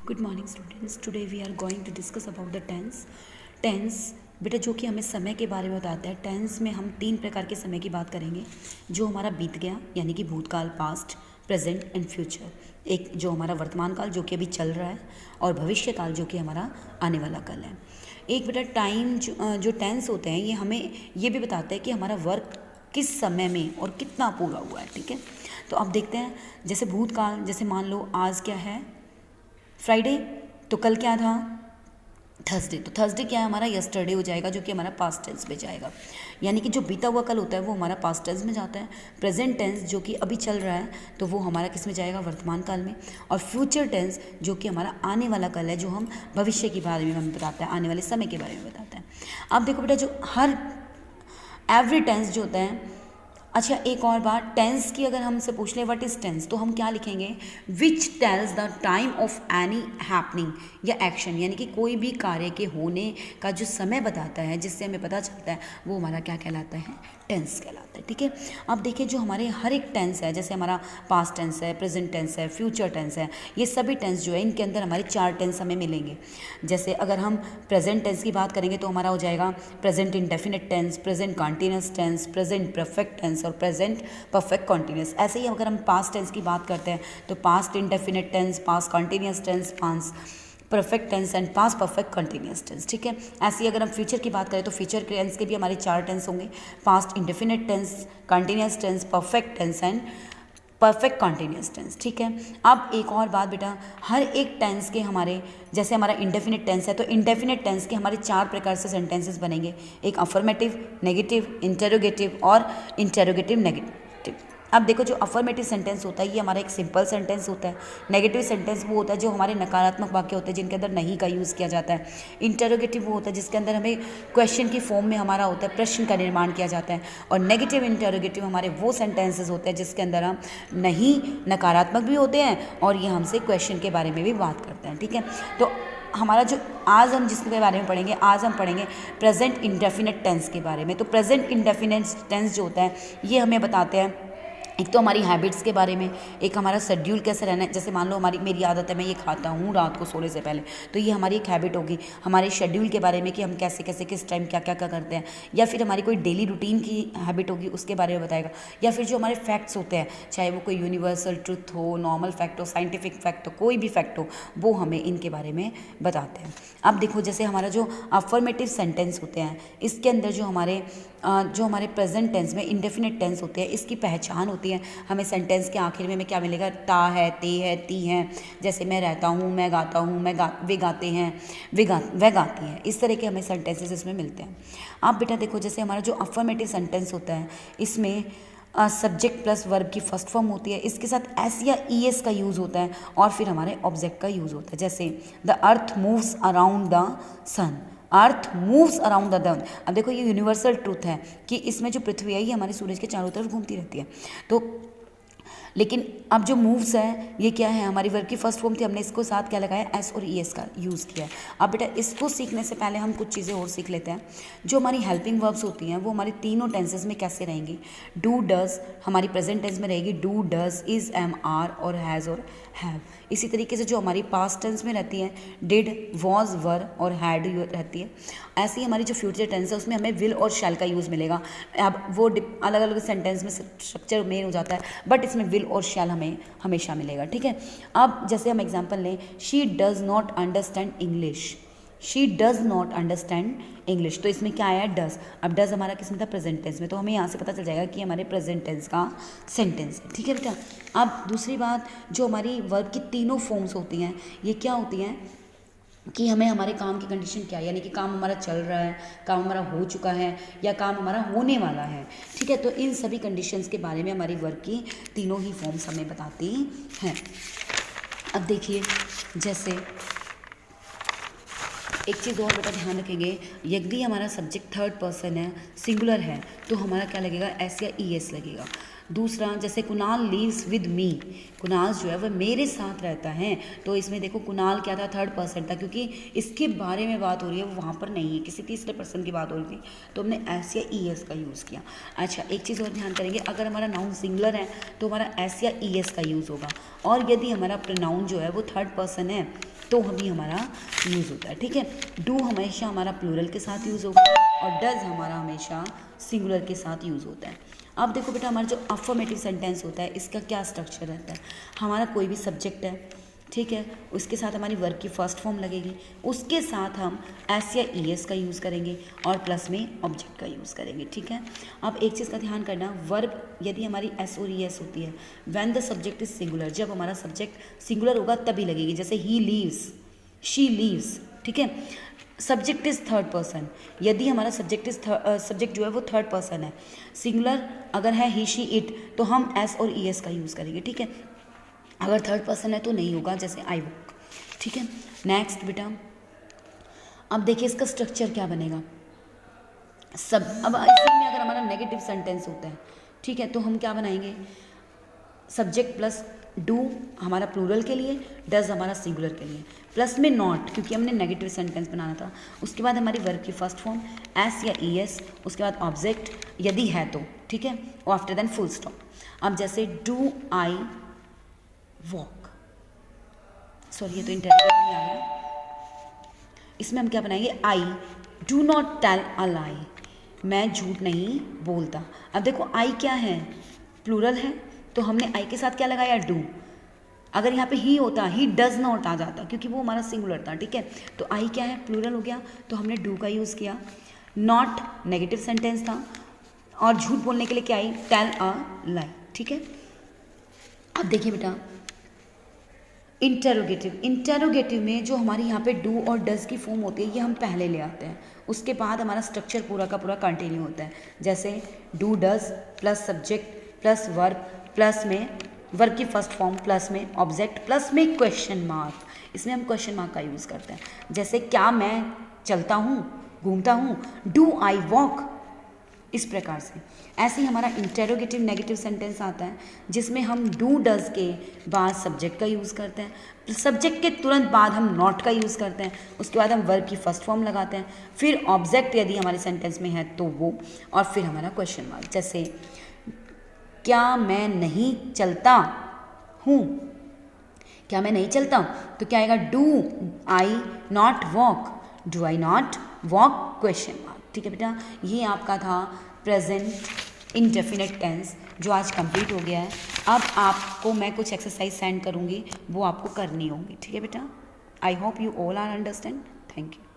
Good morning students, today we are going to discuss about the tense. Tense बेटा जो कि हमें समय के बारे में बताता है। टेंस में हम 3 प्रकार के समय की बात करेंगे, जो हमारा बीत गया यानी कि भूतकाल, पास्ट, प्रेजेंट एंड फ्यूचर। एक जो हमारा वर्तमान काल जो कि अभी चल रहा है, और भविष्य काल जो कि हमारा आने वाला कल है। एक बेटा टाइम जो टेंस होते हैं ये हमें ये भी बताता है कि हमारा वर्क किस समय में और कितना पूरा हुआ है। ठीक है, तो अब देखते हैं। जैसे भूतकाल, जैसे मान लो आज क्या है, फ्राइडे, तो कल क्या था, थर्सडे। तो थर्सडे क्या है हमारा, यस्टरडे हो जाएगा, जो कि हमारा पास्ट टेंस में जाएगा। यानी कि जो बीता हुआ कल होता है वो हमारा पास्ट टेंस में जाता है। प्रेजेंट टेंस जो कि अभी चल रहा है तो वो हमारा किस में जाएगा, वर्तमान काल में। और फ्यूचर टेंस जो कि हमारा आने वाला कल है, जो हम भविष्य के बारे में हमें बताता है, आने वाले समय के बारे में बताता है। अब देखो बेटा, जो हर एवरी टेंस जो होता है। अच्छा, एक और बात, टेंस की अगर हमसे पूछ लें व्हाट इज टेंस, तो हम क्या लिखेंगे, which tells the time of any happening या एक्शन। यानी कि कोई भी कार्य के होने का जो समय बताता है, जिससे हमें पता चलता है, वो हमारा क्या कहलाता है, टेंस कहलाता है। ठीक है, अब देखिए जो हमारे हर एक टेंस है, जैसे हमारा पास्ट टेंस है, प्रेजेंट टेंस है, फ्यूचर टेंस है, ये सभी टेंस जो है इनके अंदर हमारे 4 टेंस हमें मिलेंगे। जैसे अगर हम प्रेजेंट टेंस की बात करेंगे तो हमारा हो जाएगा present indefinite tense, present continuous tense, present perfect tense और प्रेजेंट परफेक्ट कॉन्टिन्यूस। ऐसे ही अगर हम पास्ट टेंस की बात करते हैं तो past indefinite tense, past continuous tense, past perfect tense and past perfect continuous tense. ठीक है, ऐसे ही अगर हम फ्यूचर की बात करें तो फ्यूचर टेंस के भी हमारे 4 टेंस होंगे, past indefinite tense, continuous tense, perfect tense and perfect continuous tense. ठीक है, अब एक और बात बेटा, हर एक टेंस के हमारे, जैसे हमारा इंडेफिनिट टेंस है तो इंडेफिनिट टेंस के हमारे 4 प्रकार से सेंटेंसेस बनेंगे। एक अफर्मेटिव, नेगेटिव, इंटेरोगेटिव और इंटेरोगेटिव नेगेटिव। अब देखो, जो अफर्मेटिव सेंटेंस होता है ये हमारा एक सिंपल सेंटेंस होता है। नेगेटिव सेंटेंस वो होता है जो हमारे नकारात्मक वाक्य होते हैं, जिनके अंदर नहीं का यूज़ किया जाता है। इंटेरोगेटिव वो होता है जिसके अंदर हमें क्वेश्चन की फॉर्म में हमारा होता है, प्रश्न का निर्माण किया जाता है। और नेगेटिव इंटेरोगेटिव हमारे वो सेंटेंसेस होते हैं जिसके अंदर हम नहीं नकारात्मक भी होते हैं और ये हमसे क्वेश्चन के बारे में भी बात करते हैं। ठीक है, तो हमारा जो आज हम जिसके बारे में पढ़ेंगे, आज हम पढ़ेंगे प्रेजेंट इंडेफिनिट टेंस के बारे में। तो प्रेजेंट इंडेफिनिट टेंस जो होता है ये हमें बताते हैं, एक तो हमारी हैबिट्स के बारे में, एक हमारा शेड्यूल कैसे रहना है। जैसे मान लो मेरी आदत है, मैं ये खाता हूँ रात को सोने से पहले, तो ये हमारी एक हैबिट होगी। हमारे शेड्यूल के बारे में कि हम कैसे कैसे किस टाइम क्या क्या क्या करते हैं, या फिर हमारी कोई डेली रूटीन की हैबिट होगी, उसके बारे में बताएगा। या फिर जो हमारे फैक्ट्स होते हैं, चाहे वो कोई यूनिवर्सल ट्रुथ हो, नॉर्मल फैक्ट हो, साइंटिफिक फैक्ट हो, कोई भी फैक्ट हो, वो हमें इनके बारे में बताते हैं। अब देखो, जैसे हमारा जो अफर्मेटिव सेंटेंस होते हैं, इसके अंदर जो हमारे प्रेजेंट टेंस में इंडेफिनिट टेंस होते हैं, इसकी पहचान होती है। हमें सेंटेंस के आखिर में हमें क्या मिलेगा, ता है, ते है, ती है। जैसे मैं रहता हूँ, मैं गाता हूँ, वे गाते हैं, वह गाती हैं। इस तरह के हमें सेंटेंसेस इसमें मिलते हैं। आप बेटा देखो, जैसे हमारा जो अफर्मेटिव सेंटेंस होता है इसमें सब्जेक्ट प्लस वर्ब की फर्स्ट फॉर्म होती है, इसके साथ एस या ई एस का यूज़ होता है, और फिर हमारे ऑब्जेक्ट का यूज़ होता है। जैसे the earth moves around the sun, earth moves around the sun. अब देखो, ये यूनिवर्सल ट्रूथ है कि इसमें जो पृथ्वी है ये हमारे सूरज के चारों तरफ घूमती रहती है। तो लेकिन अब जो मूव्स है ये क्या है, हमारी वर्ब की फर्स्ट फॉर्म थी, हमने इसको साथ क्या लगाया, एस और ई एस का यूज़ किया है। अब बेटा इसको सीखने से पहले हम कुछ चीज़ें और सीख लेते हैं। जो हमारी हेल्पिंग वर्ब्स होती हैं वो हमारी तीनों टेंसेस में कैसे रहेंगी। डू डज हमारी प्रेजेंट टेंस में रहेगी, do does, is, am, are और हैज़ और हैव। इसी तरीके से जो हमारी पास्ट टेंस में रहती है, डिड, वॉज, वर और हैड रहती है। ऐसे ही हमारी जो फ्यूचर टेंस है उसमें हमें विल और शैल का यूज़ मिलेगा। अब वो अलग अलग सेंटेंस में स्ट्रक्चर मेन हो जाता है, बट इसमें विल और शैल हमें हमेशा मिलेगा। ठीक है, अब जैसे हम एग्जांपल लें, she does not understand English, she does not understand English, तो इसमें क्या आया, डज़। अब डज़ हमारा किस में था, प्रेजेंट टेंस में, तो हमें यहाँ से पता चल जाएगा कि हमारे प्रेजेंट टेंस का सेंटेंस है। ठीक है बेटा, अब दूसरी बात, जो हमारी वर्ब की तीनों फॉर्म्स होती हैं ये क्या होती हैं कि हमें हमारे काम की कंडीशन क्या है, यानी कि काम हमारा चल रहा है, काम हमारा हो चुका है या काम हमारा होने वाला है। ठीक है, तो इन सभी कंडीशंस के बारे में हमारी वर्ब की तीनों ही फॉर्म्स हमें बताती हैं। अब देखिए, जैसे एक चीज़ और बेटा ध्यान रखेंगे, यदि हमारा सब्जेक्ट थर्ड पर्सन है, सिंगुलर है, तो हमारा क्या लगेगा, एस या ई एस लगेगा। दूसरा, जैसे Kunal leaves with me, Kunal जो है वह मेरे साथ रहता है, तो इसमें देखो कुणाल क्या था, थर्ड पर्सन था, क्योंकि इसके बारे में बात हो रही है, वो वहाँ पर नहीं है, किसी तीसरे पर्सन की बात हो रही थी, तो हमने एस या ई एस का यूज़ किया। अच्छा, एक चीज़ और ध्यान करेंगे, अगर हमारा नाउन सिंगुलर है तो हमारा एस या ई एस का यूज़ होगा, और यदि हमारा प्रोनाउन जो है वो थर्ड पर्सन है तो भी हमारा यूज़ होता है, ठीक है। डू हमेशा हमारा प्लूरल के साथ यूज़ होगा और डज हमारा हमेशा सिंगुलर के साथ यूज़ होता है। अब देखो बेटा, हमारा जो अफर्मेटिव सेंटेंस होता है इसका क्या स्ट्रक्चर रहता है। हमारा कोई भी सब्जेक्ट है, ठीक है, उसके साथ हमारी वर्ब की फर्स्ट फॉर्म लगेगी, उसके साथ हम एस या ई एस का यूज़ करेंगे और प्लस में ऑब्जेक्ट का यूज़ करेंगे, ठीक है। अब एक चीज़ का ध्यान करना, वर्ब यदि हमारी एस और ई एस होती है when the subject is singular, जब हमारा सब्जेक्ट सिंगुलर होगा तभी लगेगी, जैसे ही लीव्स, शी लीव्स, ठीक है। सब्जेक्ट इज़ थर्ड पर्सन, यदि हमारा सब्जेक्ट जो है वो थर्ड पर्सन है, सिंगुलर अगर है ही शी इट, तो हम एस और ई एस का यूज़ करेंगे, ठीक है। अगर थर्ड पर्सन है तो नहीं होगा, जैसे आई वॉक, ठीक है। नेक्स्ट बेटा, अब देखिए इसका स्ट्रक्चर क्या बनेगा। अब इसी में अगर हमारा नेगेटिव सेंटेंस होता है, ठीक है, तो हम क्या बनाएंगे, सब्जेक्ट प्लस डू हमारा प्लूरल के लिए, डज हमारा सिंगुलर के लिए, प्लस में नॉट क्योंकि हमने नेगेटिव सेंटेंस बनाना था, उसके बाद हमारी वर्ब की फर्स्ट फॉर्म एस या ई एस, उसके बाद ऑब्जेक्ट यदि है तो, ठीक है, और आफ्टर देन फुल स्टॉप। अब जैसे डू आई वॉक, सॉरी ये तो इंटरव्यू नहीं आ रहा, इसमें हम क्या बनाएंगे, I do not tell a lie, मैं झूठ नहीं बोलता। अब देखो आई क्या है, प्लूरल है, तो हमने आई के साथ क्या लगाया, डू। अगर यहाँ पे ही होता, ही डज नॉट आ जाता क्योंकि वो हमारा सिंगुलर था, ठीक है। तो आई क्या है, प्लूरल हो गया, तो हमने डू का यूज़ किया। नॉट नेगेटिव सेंटेंस था और झूठ बोलने के लिए क्या आई, टेल अ लाई, ठीक है। अब देखिए बेटा, इंटेरोगेटिव में जो हमारी यहाँ पे डू और डज की फॉर्म होती है ये हम पहले ले आते हैं, उसके बाद हमारा स्ट्रक्चर पूरा का पूरा कंटिन्यू होता है, जैसे do does plus subject plus verb, plus में वर्ब की फर्स्ट फॉर्म, प्लस में ऑब्जेक्ट, प्लस में क्वेश्चन मार्क। इसमें हम क्वेश्चन मार्क का यूज़ करते हैं, जैसे क्या मैं चलता हूँ, घूमता हूँ, डू आई वॉक, इस प्रकार से। ऐसे ही हमारा इंटेरोगेटिव नेगेटिव सेंटेंस आता है जिसमें हम डू डज के बाद सब्जेक्ट का यूज़ करते हैं, सब्जेक्ट के तुरंत बाद हम नॉट का यूज़ करते हैं, उसके बाद हम वर्ब की फर्स्ट फॉर्म लगाते हैं, फिर ऑब्जेक्ट यदि हमारे सेंटेंस में है तो वो, और फिर हमारा क्वेश्चन मार्क। जैसे क्या मैं नहीं चलता हूँ, क्या मैं नहीं चलता हूँ, तो क्या आएगा, do I not walk, do I not walk, question mark, ठीक है बेटा। ये आपका था प्रेजेंट इंडेफिनिट टेंस जो आज कंप्लीट हो गया है। अब आपको मैं कुछ एक्सरसाइज सेंड करूँगी, वो आपको करनी होगी, ठीक है बेटा। I hope you all are understand. Thank you.